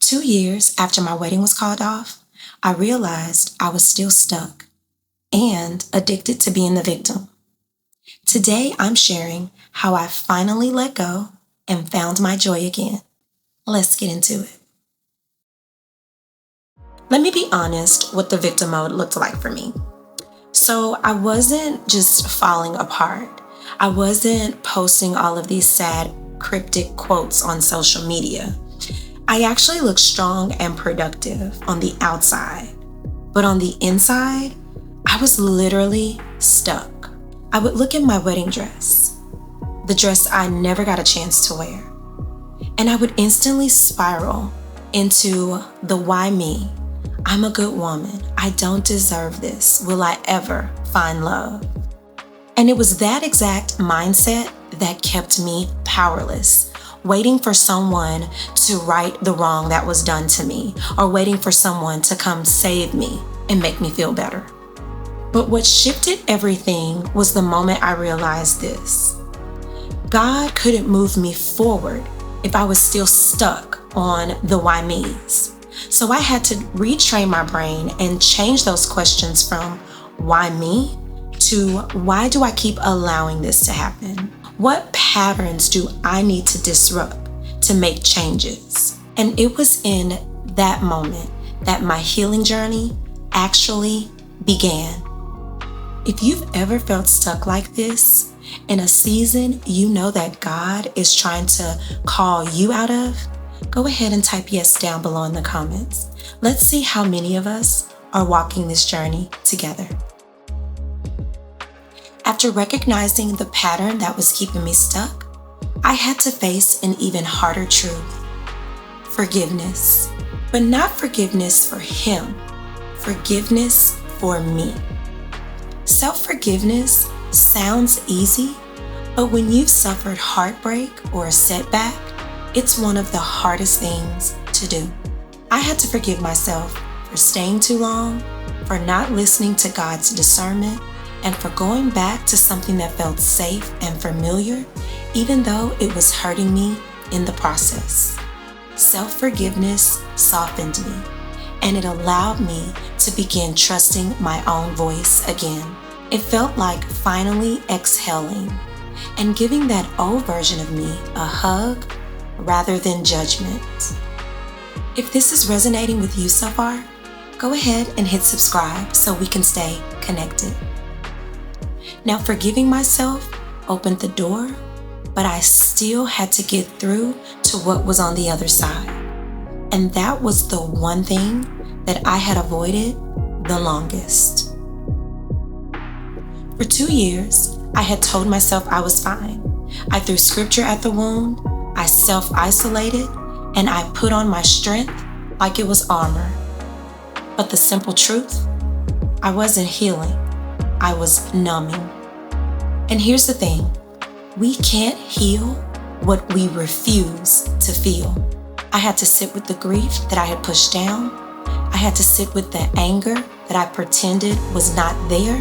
2 years after my wedding was called off, I realized I was still stuck and addicted to being the victim. Today, I'm sharing how I finally let go and found my joy again. Let's get into it. Let me be honest what the victim mode looked like for me. So I wasn't just falling apart. I wasn't posting all of these sad, cryptic quotes on social media. I actually looked strong and productive on the outside, but on the inside, I was literally stuck. I would look at my wedding dress, the dress I never got a chance to wear, and I would instantly spiral into the why me? I'm a good woman. I don't deserve this. Will I ever find love? And it was that exact mindset that kept me powerless, waiting for someone to right the wrong that was done to me, or waiting for someone to come save me and make me feel better. But what shifted everything was the moment I realized this. God couldn't move me forward if I was still stuck on the why me's. So I had to retrain my brain and change those questions from why me to why do I keep allowing this to happen? What patterns do I need to disrupt to make changes? And it was in that moment that my healing journey actually began. If you've ever felt stuck like this in a season you know that God is trying to call you out of, go ahead and type yes down below in the comments. Let's see how many of us are walking this journey together. After recognizing the pattern that was keeping me stuck, I had to face an even harder truth. Forgiveness. But not forgiveness for him. Forgiveness for me. Self-forgiveness sounds easy, but when you've suffered heartbreak or a setback, it's one of the hardest things to do. I had to forgive myself for staying too long, for not listening to God's discernment, and for going back to something that felt safe and familiar, even though it was hurting me in the process. Self-forgiveness softened me, and it allowed me to begin trusting my own voice again. It felt like finally exhaling and giving that old version of me a hug rather than judgment. If this is resonating with you so far, go ahead and hit subscribe so we can stay connected. Now, forgiving myself opened the door, but I still had to get through to what was on the other side. And that was the one thing that I had avoided the longest. For 2 years, I had told myself I was fine. I threw scripture at the wound, I self-isolated, and I put on my strength like it was armor. But the simple truth, I wasn't healing, I was numbing. And here's the thing, we can't heal what we refuse to feel. I had to sit with the grief that I had pushed down. I had to sit with the anger that I pretended was not there.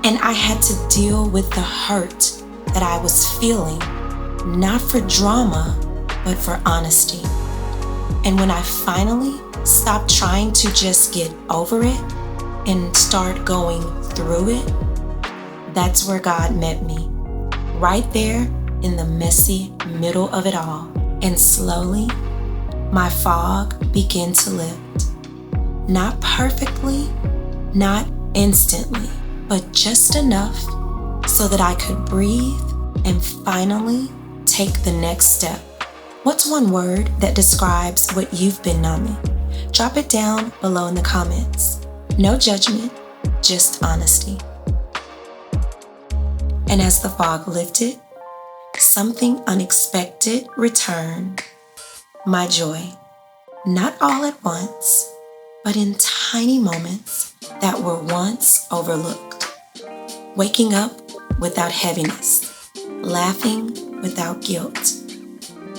And I had to deal with the hurt that I was feeling, not for drama, but for honesty. And when I finally stopped trying to just get over it and start going through it, that's where God met me, right there in the messy middle of it all. And slowly, my fog began to lift. Not perfectly, not instantly, but just enough so that I could breathe and finally take the next step. What's one word that describes what you've been numbing? Drop it down below in the comments. No judgment, just honesty. And as the fog lifted, something unexpected returned. My joy. Not all at once, but in tiny moments that were once overlooked. Waking up without heaviness, laughing without guilt,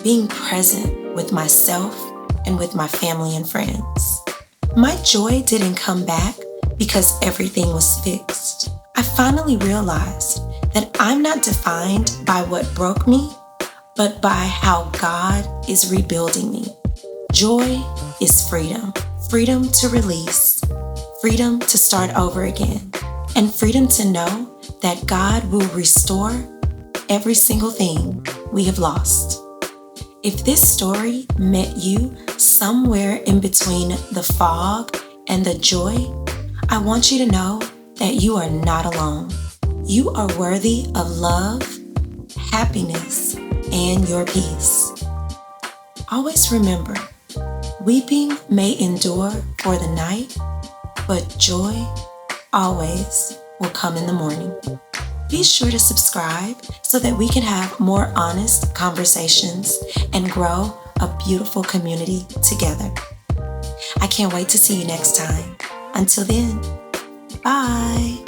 being present with myself and with my family and friends. My joy didn't come back because everything was fixed. I finally realized that I'm not defined by what broke me, but by how God is rebuilding me. Joy is freedom. Freedom to release, freedom to start over again, and freedom to know that God will restore every single thing we have lost. If this story met you somewhere in between the fog and the joy, I want you to know that you are not alone. You are worthy of love, happiness, and your peace. Always remember, weeping may endure for the night, but joy always will come in the morning. Be sure to subscribe so that we can have more honest conversations and grow a beautiful community together. I can't wait to see you next time. Until then, bye.